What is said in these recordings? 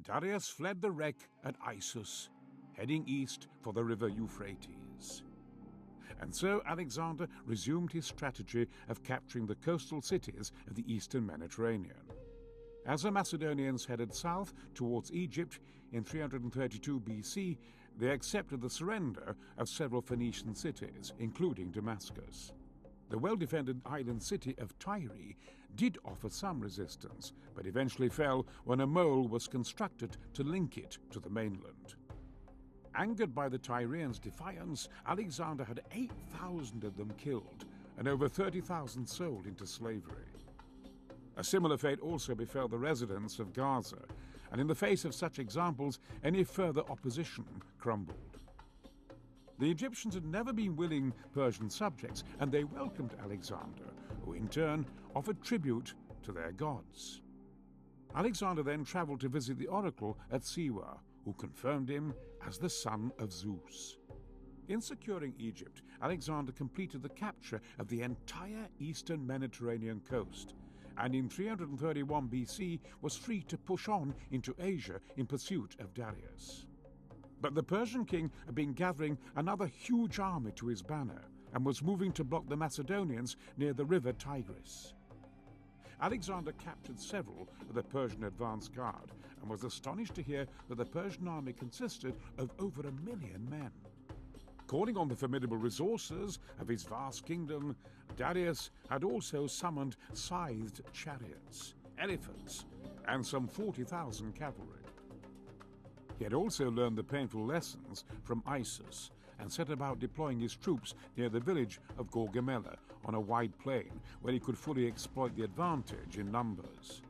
Darius fled the wreck at Issus, heading east for the river Euphrates. And so Alexander resumed his strategy of capturing the coastal cities of the eastern Mediterranean. As the Macedonians headed south towards Egypt in 332 BC, they accepted the surrender of several Phoenician cities, including Damascus. The well-defended island city of Tyre did offer some resistance, but eventually fell when a mole was constructed to link it to the mainland. Angered by the Tyrians' defiance, Alexander had 8,000 of them killed and over 30,000 sold into slavery. A similar fate also befell the residents of Gaza, and in the face of such examples, any further opposition crumbled. The Egyptians had never been willing Persian subjects, and they welcomed Alexander, who in turn offered tribute to their gods. Alexander then travelled to visit the oracle at Siwa, who confirmed him as the son of Zeus. In securing Egypt, Alexander completed the capture of the entire eastern Mediterranean coast, and in 331 BC was free to push on into Asia in pursuit of Darius. But the Persian king had been gathering another huge army to his banner and was moving to block the Macedonians near the river Tigris. Alexander captured several of the Persian advance guard and was astonished to hear that the Persian army consisted of over 1 million men. Calling on the formidable resources of his vast kingdom, Darius had also summoned scythed chariots, elephants, and some 40,000 cavalry. He had also learned the painful lessons from Issus and set about deploying his troops near the village of Gaugamela on a wide plain where he could fully exploit the advantage in numbers.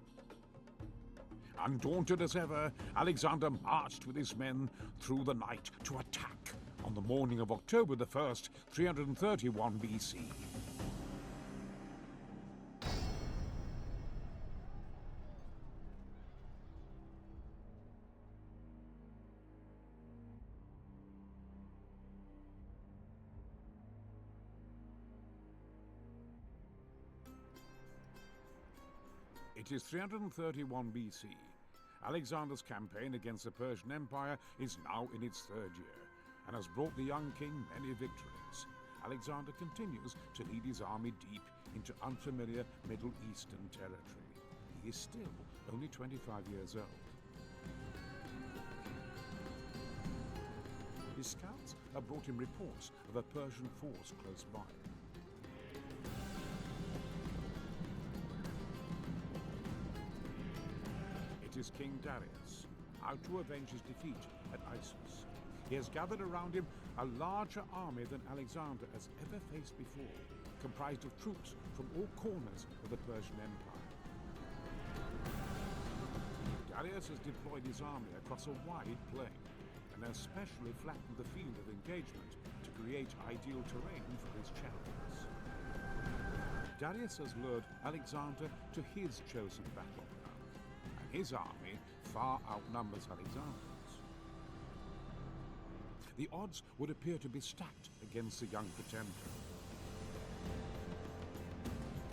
Undaunted as ever, Alexander marched with his men through the night to attack on the morning of October the 1st, 331 BC. It is 331 BC. Alexander's campaign against the Persian Empire is now in its third year, and has brought the young king many victories. Alexander continues to lead his army deep into unfamiliar Middle Eastern territory. He is still only 25 years old. His scouts have brought him reports of a Persian force close by. It is King Darius, out to avenge his defeat at Issus. He has gathered around him a larger army than Alexander has ever faced before, comprised of troops from all corners of the Persian Empire. Darius has deployed his army across a wide plain and has specially flattened the field of engagement to create ideal terrain for his chariots. Darius has lured Alexander to his chosen battleground, and his army far outnumbers Alexander's. The odds would appear to be stacked against the young pretender.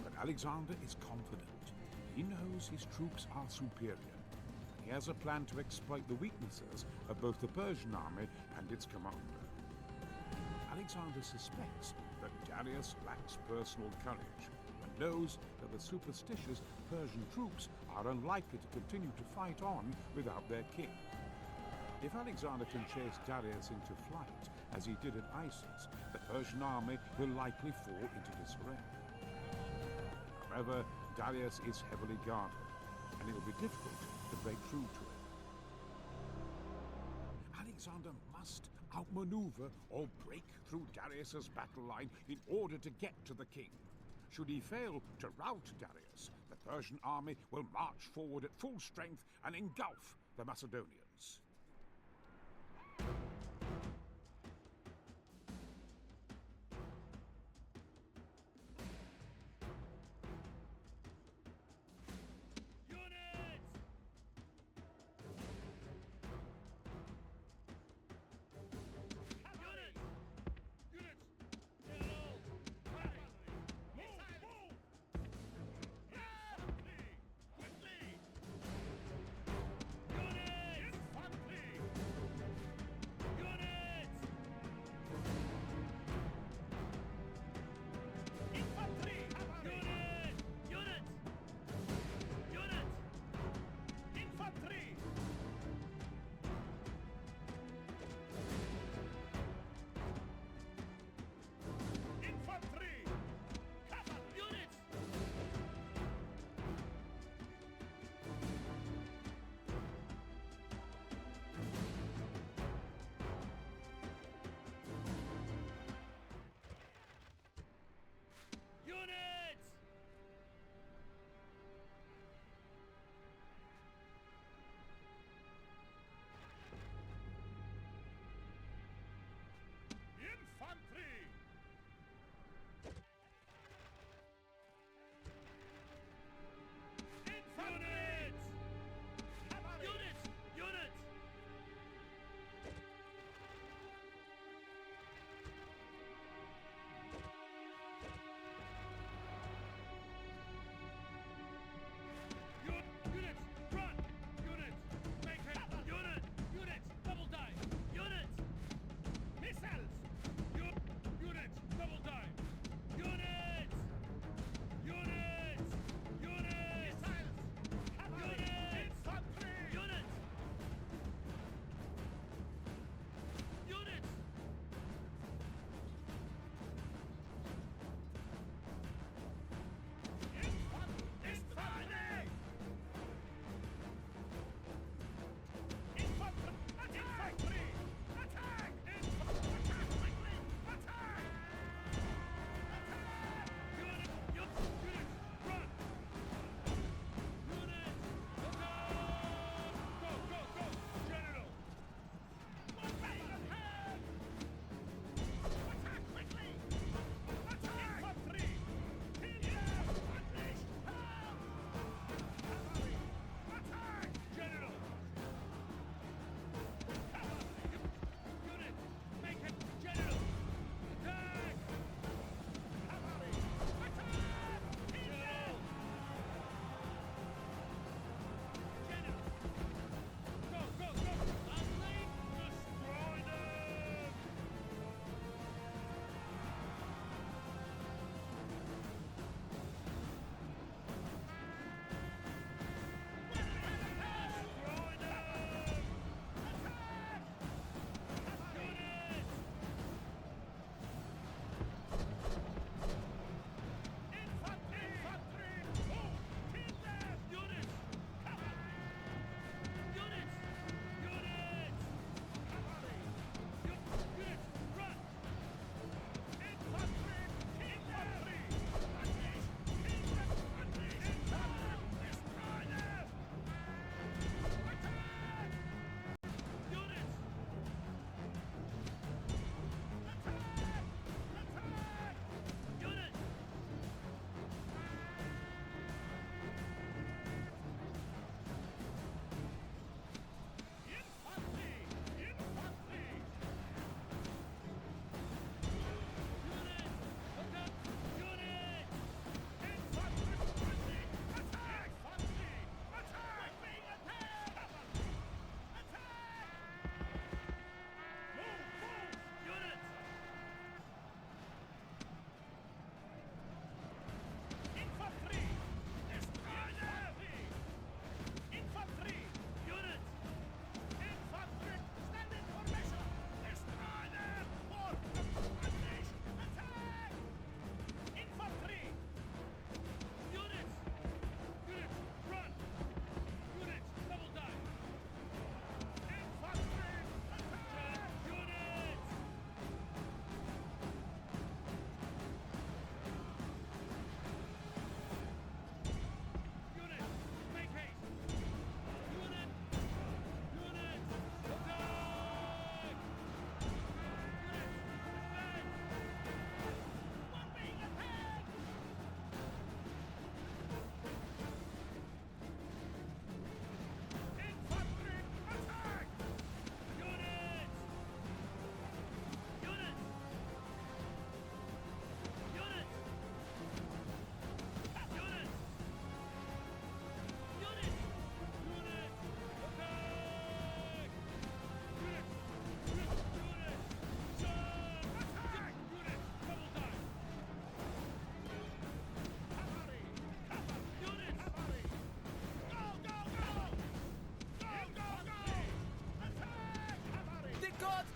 But Alexander is confident. He knows his troops are superior. He has a plan to exploit the weaknesses of both the Persian army and its commander. Alexander suspects that Darius lacks personal courage and knows that the superstitious Persian troops are unlikely to continue to fight on without their king. If Alexander can chase Darius into flight, as he did at Issus, the Persian army will likely fall into disarray. However, Darius is heavily guarded, and it will be difficult to break through to him. Alexander must outmaneuver or break through Darius's battle line in order to get to the king. Should he fail to rout Darius, the Persian army will march forward at full strength and engulf the Macedonians.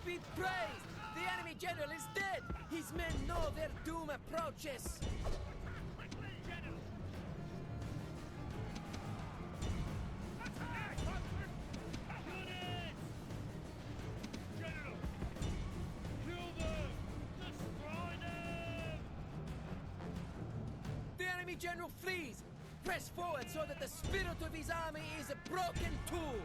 be praised! The enemy general is dead! His men know their doom approaches! The enemy general flees! Press forward so that the spirit of his army is a broken tool!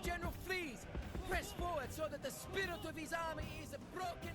General flees! Press forward so that the spirit of his army is a broken